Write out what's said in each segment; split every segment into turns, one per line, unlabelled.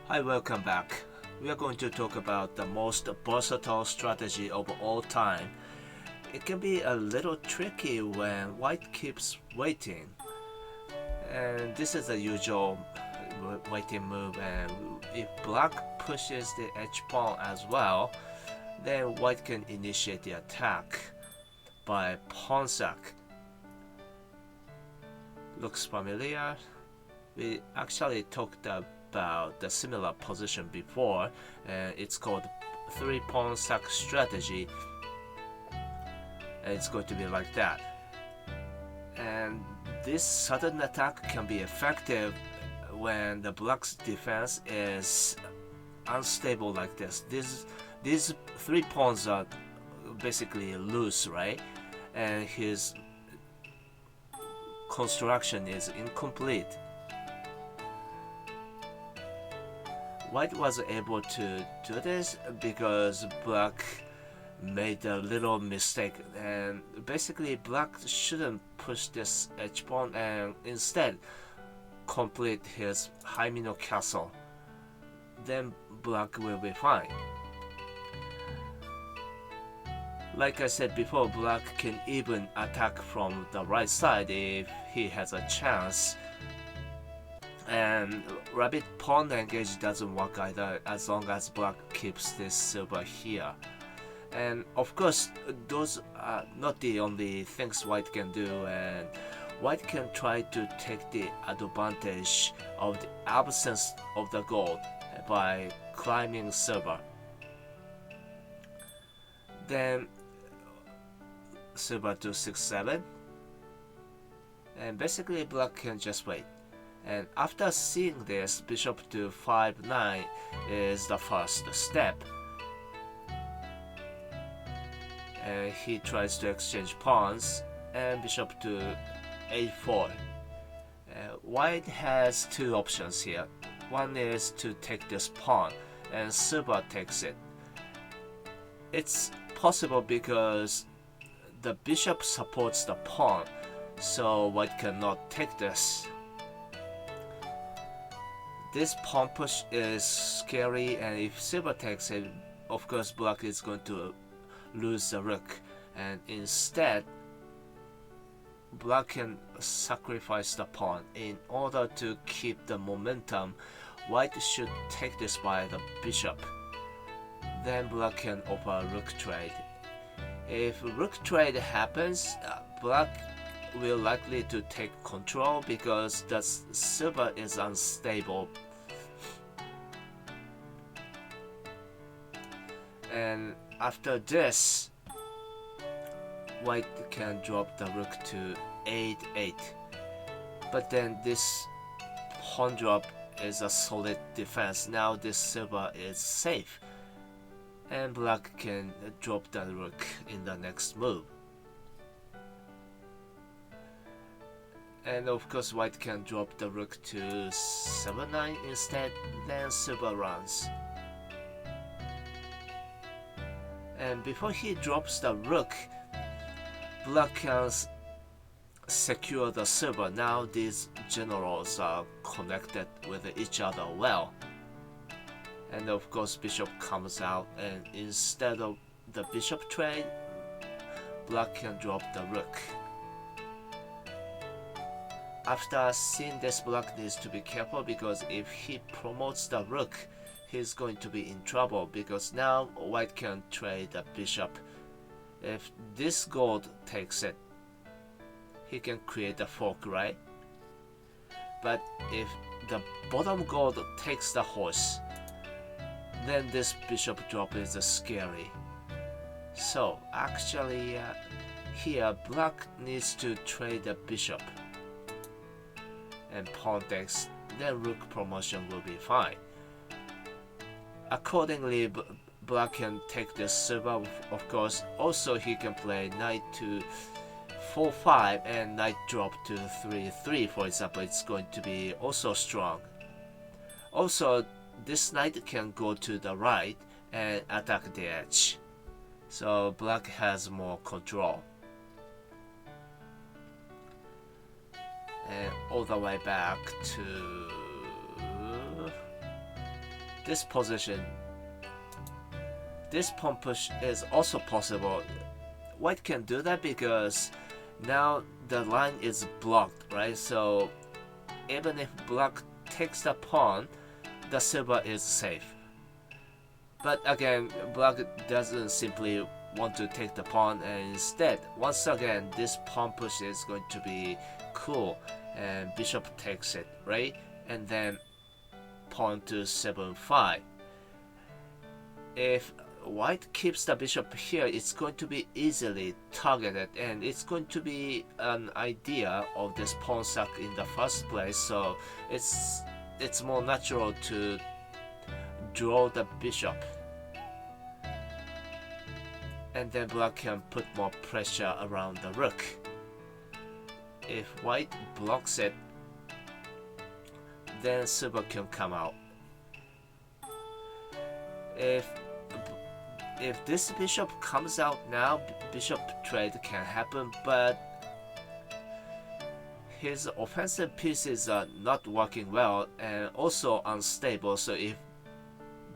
Hi, welcome back. We are going to talk about the most versatile strategy of all time. It can be a little tricky when white keeps waiting, and this is the usual waiting move. And if black pushes the edge pawn as well, then white can initiate the attack by pawn sack. Looks familiar? We actually talked about the similar position before, and it's called three pawn sack strategy, and it's going to be like that. And this sudden attack can be effective when the black's defense is unstable like this. These three pawns are basically loose, right? And his construction is incomplete. White was able to do this because black made a little mistake, and basically black shouldn't push this edge pawn and instead complete his high minnow castle. Then black will be fine. Like I said before, black can even attack from the right side if he has a chance. And rabbit pawn engage doesn't work either as long as black keeps this silver here. And of course, those are not the only things white can do, and white can try to take the advantage of the absence of the gold by climbing silver. Then silver to 6-7, and basically black can just wait. And after seeing this, bishop to 5-9 is the first step. And he tries to exchange pawns, and bishop to 8-4. White has two options here. One is to take this pawn, and silver takes it. It's possible because the bishop supports the pawn, so white cannot take this. This pawn push is scary, and if silver takes it, of course black is going to lose the rook, and instead black can sacrifice the pawn in order to keep the momentum. White should take this by the bishop. Then black can offer rook trade. If rook trade happens, black will likely to take control because the silver is unstable. And after this, white can drop the rook to 8-8. But then this pawn drop is a solid defense. Now this silver is safe, and black can drop the rook in the next move. And of course white can drop the rook to 7-9 instead, then silver runs. And before he drops the rook, black can secure the silver. Now these generals are connected with each other well. And of course bishop comes out, and instead of the bishop trade, black can drop the rook. After seeing this, black needs to be careful because if he promotes the rook, he's going to be in trouble because now white can trade the bishop. If this gold takes it, he can create a fork, right? But if the bottom gold takes the horse, then this bishop drop is scary. So actually here black needs to trade the bishop, and pawn takes, then rook promotion will be fine. Accordingly, black can take this silver, of course. Also he can play knight to 4-5 and knight drop to 3-3, for example. It's going to be also strong. Also this knight can go to the right and attack the edge, so black has more control. And all the way back to this position, this pawn push is also possible. White can do that because now the line is blocked, right? So even if black takes the pawn, the silver is safe. But again, black doesn't simply want to take the pawn, and instead, once again, this pawn push is going to be cool, and bishop takes it, right? And then pawn to 7-5. If white keeps the bishop here, it's going to be easily targeted, and it's going to be an idea of this pawn sack in the first place. So it's more natural to draw the bishop, and then black can put more pressure around the rook. If white blocks it, then silver can come out. If this bishop comes out now, bishop trade can happen, but his offensive pieces are not working well and also unstable. So if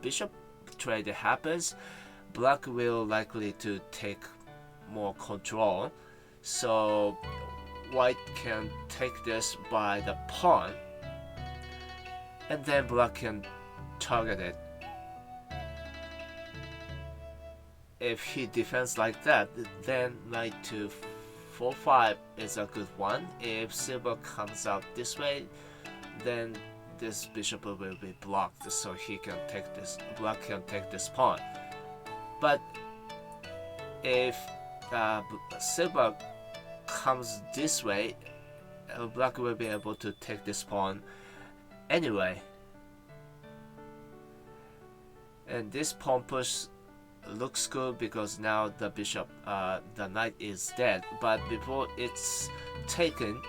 bishop trade happens, black will likely to take more control. So white can take this by the pawn, and then black can target it. If he defends like that, then knight to 4-5 is a good one. If silver comes out this way, then this bishop will be blocked, so he can take this, black can take this pawn. But if silver comes this way, black will be able to take this pawn anyway. And this pawn push looks good because now the bishop, the knight is dead. But before it's taken,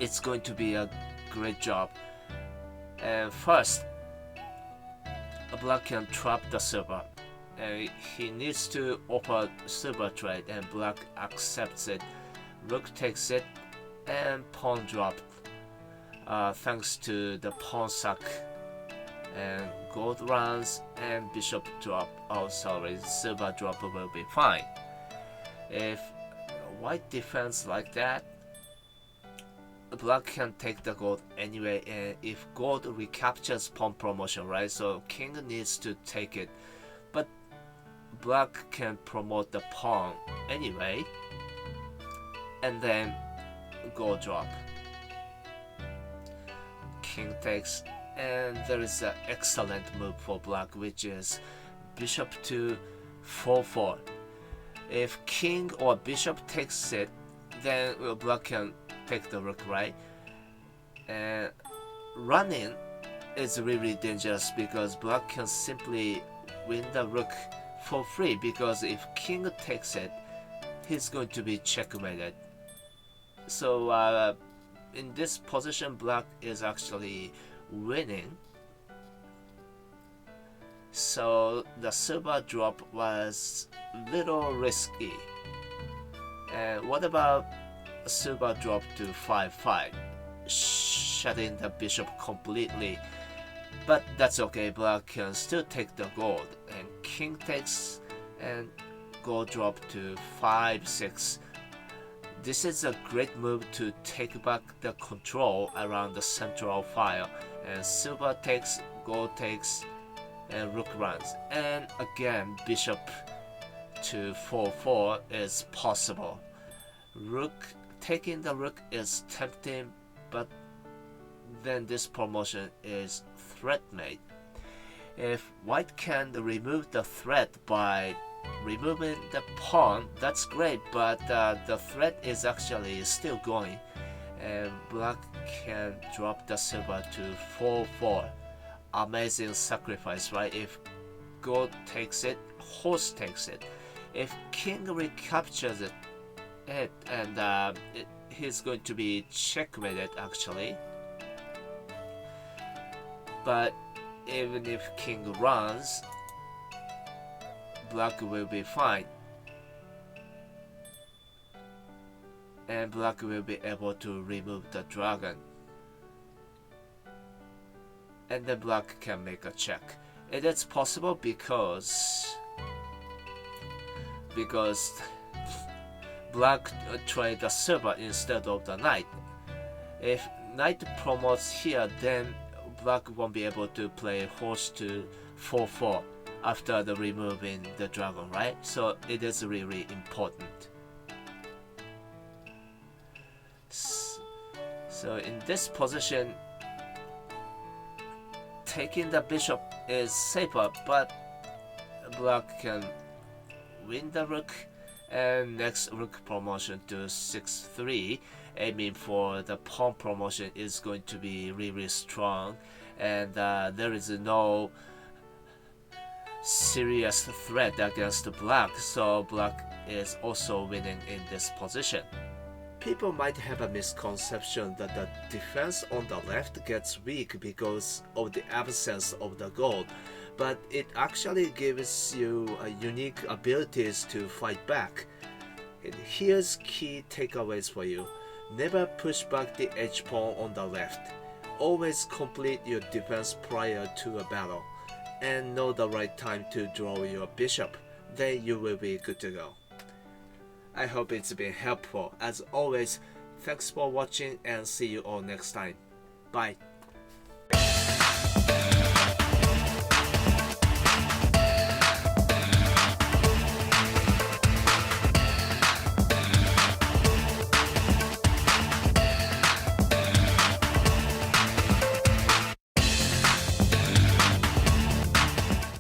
it's going to be a great job. And first, black can trap the silver. He needs to offer silver trade, and black accepts it. Rook takes it, and pawn dropped. Thanks to the pawn sack, and gold runs and bishop drop. Oh, sorry, silver drop will be fine. If white defends like that, black can take the gold anyway, and if gold recaptures pawn promotion, right? So king needs to take it, but black can promote the pawn anyway, and then gold drop. King takes, and there is an excellent move for black, which is bishop to 4-4. If king or bishop takes it, then black can take the rook, right? And running is really dangerous because black can simply win the rook for free, because if king takes it, he's going to be checkmated. So in this position, black is actually winning. So the silver drop was little risky. And what about silver drop to 5-5, shutting the bishop completely? But that's okay, black can still take the gold, and king takes, and gold drop to 5-6. This is a great move to take back the control around the central file, and silver takes, gold takes, and rook runs. And again, bishop to 4-4 is possible. Taking the rook is tempting, but then this promotion is threat made. If white can remove the threat by removing the pawn, that's great, but the threat is actually still going, and black can drop the silver to 4-4. Amazing sacrifice, right? If gold takes it, horse takes it. If king recaptures it, and he's going to be checkmated actually. But even if king runs, black will be fine, and black will be able to remove the dragon. and then black can make a check. It is possible because black tried the silver instead of the knight. If knight promotes here, then black won't be able to play horse to 4-4 after the removing the dragon, right? So it is really important. So in this position, taking the bishop is safer, but black can win the rook, and next rook promotion to 6-3, aiming for the pawn promotion is going to be really strong, and there is no serious threat against black, so black is also winning in this position. People might have a misconception that the defense on the left gets weak because of the absence of the gold, but it actually gives you unique abilities to fight back. And here's key takeaways for you. Never push back the h-pawn on the left. Always complete your defense prior to a battle, and know the right time to draw your bishop. Then you will be good to go. I hope it's been helpful. As always, thanks for watching and see you all next time. Bye.